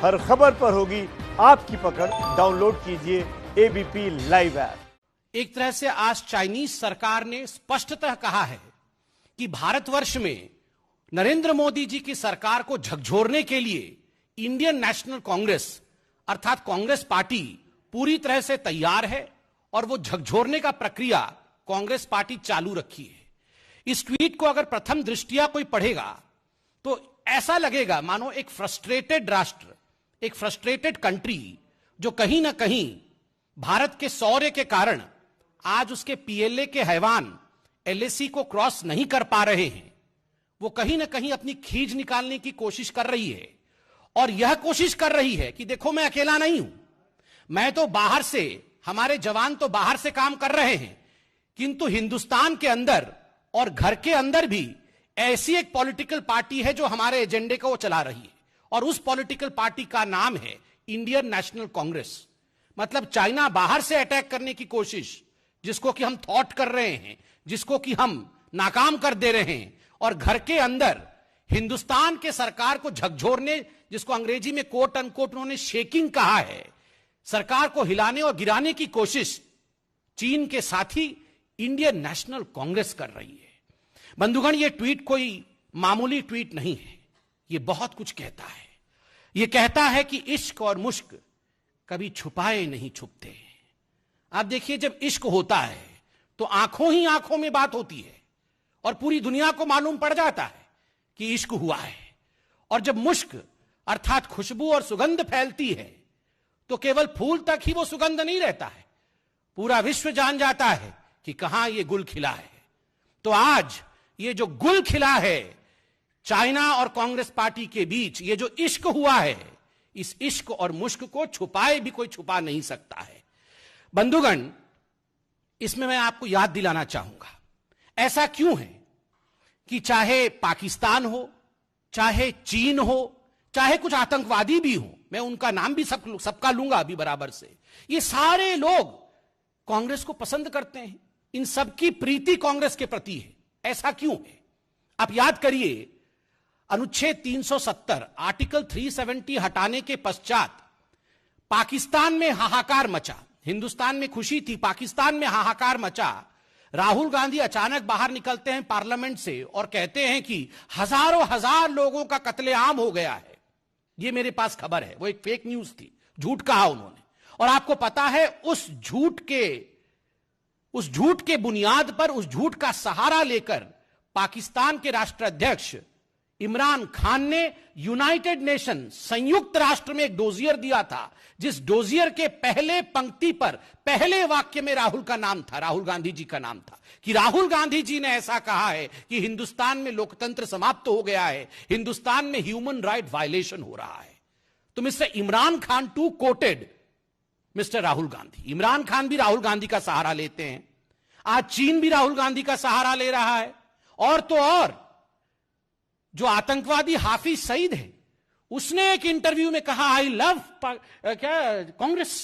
हर खबर पर होगी आपकी पकड़। डाउनलोड कीजिए एबीपी लाइव ऐप। एक तरह से आज चाइनीज सरकार ने स्पष्टतः कहा है कि भारतवर्ष में नरेंद्र मोदी जी की सरकार को झकझोरने के लिए इंडियन नेशनल कांग्रेस अर्थात कांग्रेस पार्टी पूरी तरह से तैयार है और वो झकझोरने का प्रक्रिया कांग्रेस पार्टी चालू रखी है। इस ट्वीट को अगर प्रथम दृष्टिया कोई पढ़ेगा तो ऐसा लगेगा मानो एक फ्रस्ट्रेटेड राष्ट्र, एक फ्रस्ट्रेटेड कंट्री जो कहीं ना कहीं भारत के शौर्य के कारण आज उसके पीएलए के हैवान एलएसी को क्रॉस नहीं कर पा रहे हैं, वो कहीं ना कहीं अपनी खींच निकालने की कोशिश कर रही है और यह कोशिश कर रही है कि देखो मैं अकेला नहीं हूं, मैं तो बाहर से, हमारे जवान तो बाहर से काम कर रहे हैं, किंतु हिंदुस्तान के अंदर और घर के अंदर भी ऐसी एक पॉलिटिकल पार्टी है जो हमारे एजेंडे को चला रही है और उस पॉलिटिकल पार्टी का नाम है इंडियन नेशनल कांग्रेस। मतलब चाइना बाहर से अटैक करने की कोशिश जिसको कि हम थॉट कर रहे हैं, जिसको कि हम नाकाम कर दे रहे हैं, और घर के अंदर हिंदुस्तान के सरकार को झकझोरने, जिसको अंग्रेजी में कोट अनकोट उन्होंने शेकिंग कहा है, सरकार को हिलाने और गिराने की कोशिश चीन के साथी इंडियन नेशनल कांग्रेस कर रही है। बंधुगण, यह ट्वीट कोई मामूली ट्वीट नहीं है, यह बहुत कुछ कहता है। यह कहता है कि इश्क और मुश्क कभी छुपाए नहीं छुपते। आप देखिए, जब इश्क होता है तो आंखों ही आंखों में बात होती है और पूरी दुनिया को मालूम पड़ जाता है कि इश्क हुआ है, और जब मुश्क अर्थात खुशबू और सुगंध फैलती है तो केवल फूल तक ही वो सुगंध नहीं रहता है, पूरा विश्व जान जाता है कि कहां ये गुल खिला है। तो आज ये जो गुल खिला है चाइना और कांग्रेस पार्टी के बीच, ये जो इश्क हुआ है, इस इश्क और मुश्क को छुपाए भी कोई छुपा नहीं सकता है। बंधुगण, इसमें मैं आपको याद दिलाना चाहूंगा, ऐसा क्यों है कि चाहे पाकिस्तान हो, चाहे चीन हो, चाहे कुछ आतंकवादी भी हो, मैं उनका नाम भी सबका लूंगा अभी बराबर से, ये सारे लोग कांग्रेस को पसंद करते हैं, इन सबकी प्रीति कांग्रेस के प्रति है। ऐसा क्यों है? आप याद करिए, अनुच्छेद 370 आर्टिकल 370 हटाने के पश्चात पाकिस्तान में हाहाकार मचा। हिंदुस्तान में खुशी थी, पाकिस्तान में हाहाकार मचा। राहुल गांधी अचानक बाहर निकलते हैं पार्लियामेंट से और कहते हैं कि हजारों हजार लोगों का कत्लेआम हो गया है। यह मेरे पास खबर है, वो एक फेक न्यूज थी, झूठ कहा उन्होंने। और आपको पता है, उस झूठ के बुनियाद पर, उस झूठ का सहारा लेकर पाकिस्तान के राष्ट्राध्यक्ष इमरान खान ने यूनाइटेड नेशन, संयुक्त राष्ट्र में एक डोजियर दिया था, जिस डोजियर के पहले पंक्ति पर, पहले वाक्य में राहुल का नाम था, राहुल गांधी जी का नाम था, कि राहुल गांधी जी ने ऐसा कहा है कि हिंदुस्तान में लोकतंत्र समाप्त हो गया है, हिंदुस्तान में ह्यूमन राइट वायलेशन हो रहा है। तो mister Imran Khan too quoted mister Rahul Gandhi. Imran Khan भी राहुल गांधी का सहारा लेते हैं, आज चीन भी राहुल गांधी का सहारा ले रहा है, और तो और जो आतंकवादी हाफिज सईद है, उसने एक इंटरव्यू में कहा, आई लव कांग्रेस,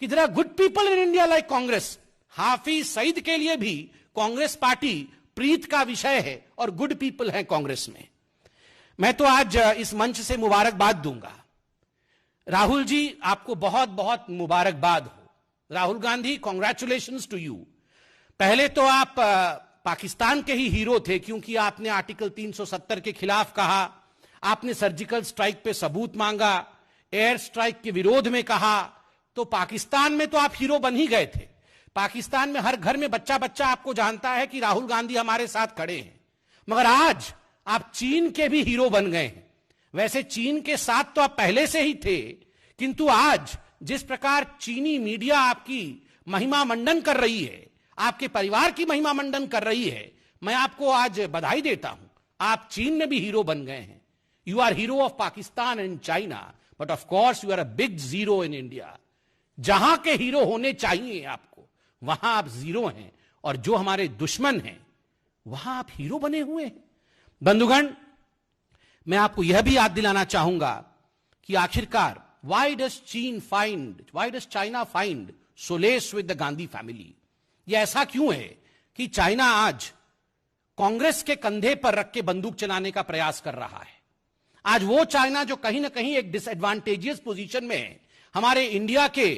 कि there are good people in India like Congress. Hafiz Saeed के लिए भी कांग्रेस पार्टी प्रीत का विषय है और गुड पीपल हैं कांग्रेस में। मैं तो आज इस मंच से मुबारकबाद दूंगा। राहुल जी, आपको बहुत बहुत मुबारकबाद हो। Rahul Gandhi, congratulations to you. पहले तो आप पाकिस्तान के ही हीरो थे, क्योंकि आपने आर्टिकल 370 के खिलाफ कहा, आपने सर्जिकल स्ट्राइक पे सबूत मांगा, एयर स्ट्राइक के विरोध में कहा, तो पाकिस्तान में तो आप हीरो बन ही गए थे। पाकिस्तान में हर घर में बच्चा बच्चा आपको जानता है कि राहुल गांधी हमारे साथ खड़े हैं। मगर आज आप चीन के भी हीरो बन गए हैं। वैसे चीन के साथ तो आप पहले से ही थे, किंतु आज जिस प्रकार चीनी मीडिया आपकी महिमा मंडन कर रही है, आपके परिवार की महिमा मंडन कर रही है, मैं आपको आज बधाई देता हूं। आप चीन में भी हीरो बन गए हैं। You are hero of Pakistan and China, but of course you are a big zero in India. जहां के हीरो होने चाहिए आपको, वहां आप जीरो हैं, और जो हमारे दुश्मन हैं वहां आप हीरो बने हुए हैं। बंधुगण, मैं आपको यह भी याद दिलाना चाहूंगा कि आखिरकार why does China find solace with the Gandhi family? यह ऐसा क्यों है कि चाइना आज कांग्रेस के कंधे पर रख के बंदूक चलाने का प्रयास कर रहा है? आज वो चाइना जो कहीं ना कहीं एक डिसएडवांटेजियस पोजीशन में है, हमारे इंडिया के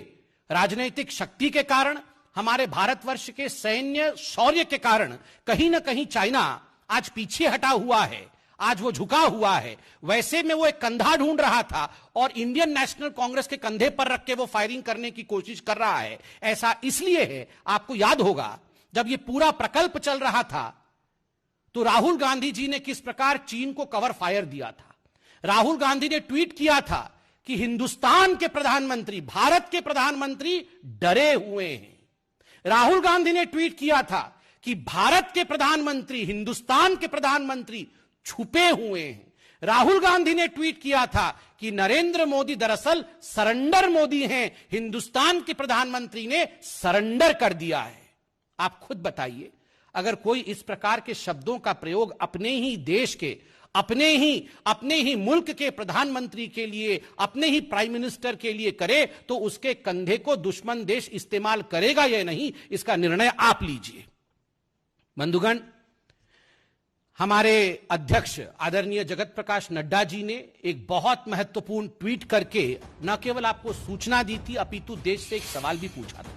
राजनीतिक शक्ति के कारण, हमारे भारतवर्ष के सैन्य शौर्य के कारण कहीं ना कहीं चाइना आज पीछे हटा हुआ है, आज वो झुका हुआ है। वैसे में वो एक कंधा ढूंढ रहा था और इंडियन नेशनल कांग्रेस के कंधे पर रख के वो फायरिंग करने की कोशिश कर रहा है। ऐसा इसलिए है, आपको याद होगा जब ये पूरा प्रकल्प चल रहा था तो राहुल गांधी जी ने किस प्रकार चीन को कवर फायर दिया था। राहुल गांधी ने ट्वीट किया था कि हिंदुस्तान के प्रधानमंत्री, भारत के प्रधानमंत्री डरे हुए हैं। राहुल गांधी ने ट्वीट किया था कि भारत के प्रधानमंत्री, हिंदुस्तान के प्रधानमंत्री छुपे हुए हैं। राहुल गांधी ने ट्वीट किया था कि नरेंद्र मोदी दरअसल सरेंडर मोदी हैं, हिंदुस्तान के प्रधानमंत्री ने सरेंडर कर दिया है। आप खुद बताइए, अगर कोई इस प्रकार के शब्दों का प्रयोग अपने ही देश के, अपने ही मुल्क के प्रधानमंत्री के लिए, अपने ही प्राइम मिनिस्टर के लिए करे तो उसके कंधे को दुश्मन देश इस्तेमाल करेगा या नहीं, इसका निर्णय आप लीजिए। बंधुगण, हमारे अध्यक्ष आदरणीय जगत प्रकाश नड्डा जी ने एक बहुत महत्वपूर्ण ट्वीट करके न केवल आपको सूचना दी थी, अपितु देश से एक सवाल भी पूछा था,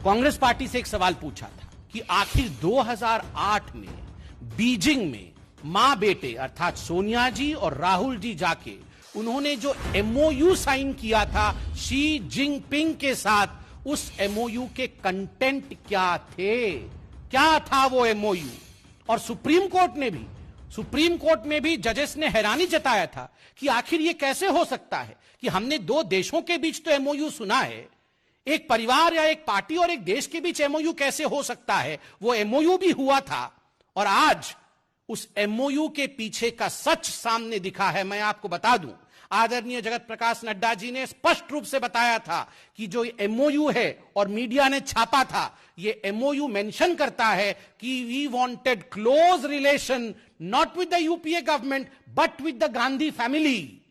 कांग्रेस पार्टी से एक सवाल पूछा था कि आखिर 2008 में बीजिंग में मां बेटे अर्थात सोनिया जी और राहुल जी जाके उन्होंने जो एमओयू साइन किया था शी जिनपिंग के साथ, उस एमओयू के कंटेंट क्या थे, क्या था वो एमओयू। और सुप्रीम कोर्ट में भी जजेस ने हैरानी जताया था कि आखिर ये कैसे हो सकता है कि हमने दो देशों के बीच तो एमओयू सुना है, एक परिवार या एक पार्टी और एक देश के बीच एमओयू कैसे हो सकता है। वो एमओयू भी हुआ था और आज उस एमओयू के पीछे का सच सामने दिखा है। मैं आपको बता दूं, आदरणीय जगत प्रकाश नड्डा जी ने स्पष्ट रूप से बताया था कि जो एमओयू है और मीडिया ने छापा था, ये एमओयू मेंशन करता है कि we wanted close relation not with the UPA government but with the Gandhi family.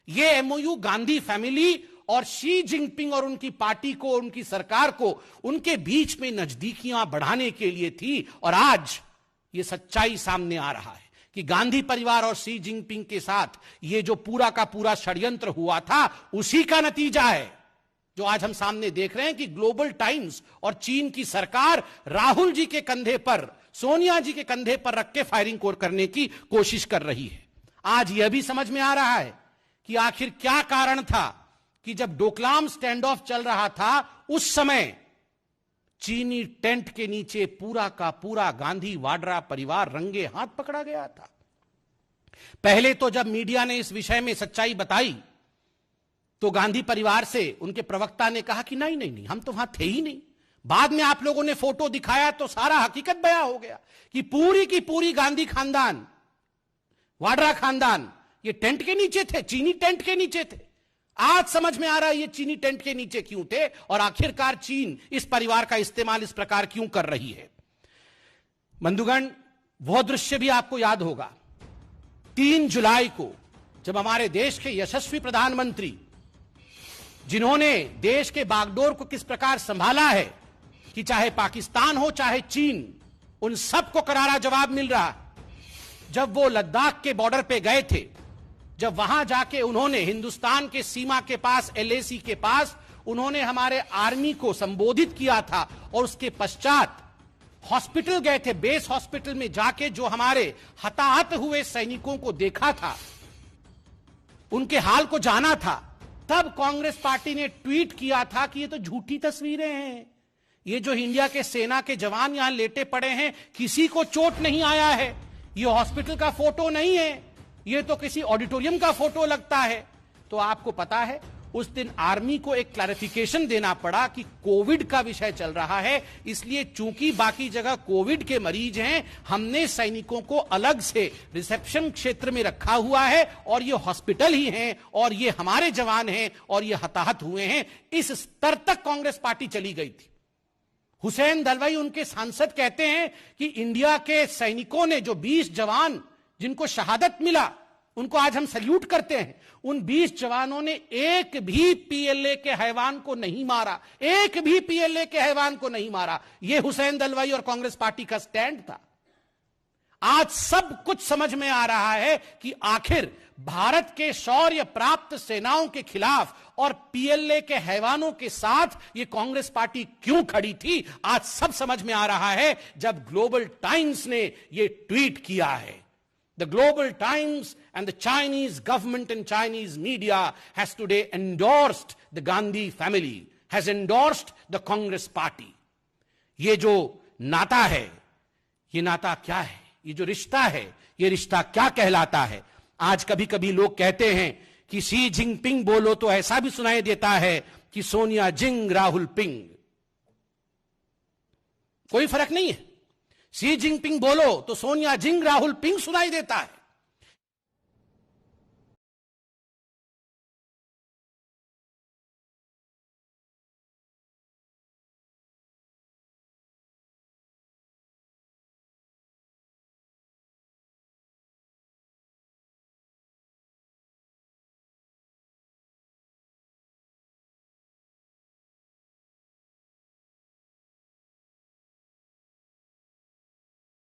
ये एमओयू गांधी फैमिली और शी जिनपिंग और उनकी पार्टी को, उनकी सरकार को, उनके बीच में नजदीकियां बढ़ाने के लिए थी। और आज ये सच्चाई सामने आ रहा है कि गांधी परिवार और शी जिनपिंग के साथ ये जो पूरा का पूरा षड्यंत्र हुआ था, उसी का नतीजा है जो आज हम सामने देख रहे हैं कि ग्लोबल टाइम्स और चीन की सरकार राहुल जी के कंधे पर, सोनिया जी के कंधे पर रख के फायरिंग करने की कोशिश कर रही है। आज यह भी समझ में आ रहा है कि आखिर क्या कारण था कि जब डोकलाम स्टैंड ऑफ चल रहा था, उस समय चीनी टेंट के नीचे पूरा का पूरा गांधी वाड्रा परिवार रंगे हाथ पकड़ा गया था। पहले तो जब मीडिया ने इस विषय में सच्चाई बताई तो गांधी परिवार से उनके प्रवक्ता ने कहा कि नहीं, हम तो वहां थे ही नहीं। बाद में आप लोगों ने फोटो दिखाया तो सारा हकीकत बयां हो गया कि पूरी की पूरी गांधी खानदान, वाड्रा खानदान ये टेंट के नीचे थे, चीनी टेंट के नीचे थे। आज समझ में आ रहा है ये चीनी टेंट के नीचे क्यों थे और आखिरकार चीन इस परिवार का इस्तेमाल इस प्रकार क्यों कर रही है। बंधुगण, वह दृश्य भी आपको याद होगा 3 जुलाई को, जब हमारे देश के यशस्वी प्रधानमंत्री, जिन्होंने देश के बागडोर को किस प्रकार संभाला है कि चाहे पाकिस्तान हो चाहे चीन, उन सबको करारा जवाब मिल रहा। जब वो लद्दाख के बॉर्डर पे गए थे, जब वहां जाके उन्होंने हिंदुस्तान के सीमा के पास, एलएसी के पास, उन्होंने हमारे आर्मी को संबोधित किया था और उसके पश्चात हॉस्पिटल गए थे, बेस हॉस्पिटल में जाके जो हमारे हताहत हुए सैनिकों को देखा था, उनके हाल को जाना था, तब कांग्रेस पार्टी ने ट्वीट किया था कि ये तो झूठी तस्वीरें हैं, ये जो इंडिया के सेना के जवान यहां लेटे पड़े हैं, किसी को चोट नहीं आया है, ये हॉस्पिटल का फोटो नहीं है, ये तो किसी ऑडिटोरियम का फोटो लगता है। तो आपको पता है उस दिन आर्मी को एक क्लैरिफिकेशन देना पड़ा कि कोविड का विषय चल रहा है, इसलिए चूंकि बाकी जगह कोविड के मरीज हैं, हमने सैनिकों को अलग से रिसेप्शन क्षेत्र में रखा हुआ है और ये हॉस्पिटल ही हैं और ये हमारे जवान हैं और ये हताहत हुए हैं। इस स्तर तक कांग्रेस पार्टी चली गई थी। हुसैन दलवाई उनके सांसद कहते हैं कि इंडिया के सैनिकों ने जो 20 जवान जिनको शहादत मिला, उनको आज हम सल्यूट करते हैं, उन 20 जवानों ने एक भी पीएलए के हैवान को नहीं मारा, एक भी पीएलए के हैवान को नहीं मारा। यह हुसैन दलवाई और कांग्रेस पार्टी का स्टैंड था। आज सब कुछ समझ में आ रहा है कि आखिर भारत के शौर्य प्राप्त सेनाओं के खिलाफ और पीएलए के हैवानों के साथ यह कांग्रेस पार्टी क्यों खड़ी थी। आज सब समझ में आ रहा है जब ग्लोबल टाइम्स ने यह ट्वीट किया है। The Global Times and the Chinese government and Chinese media has today endorsed the Gandhi family, has endorsed the Congress party. ये जो नाता है, ये नाता क्या है? ये जो रिश्ता है, ये रिश्ता क्या कहलाता है? आज कभी कभी लोग कहते हैं कि शी जिनपिंग बोलो तो ऐसा भी सुनाई देता है कि सोनिया जिंग राहुल पिंग। कोई फर्क नहीं है। शी जिनपिंग बोलो तो सोनिया जिंग राहुल पिंग सुनाई देता है।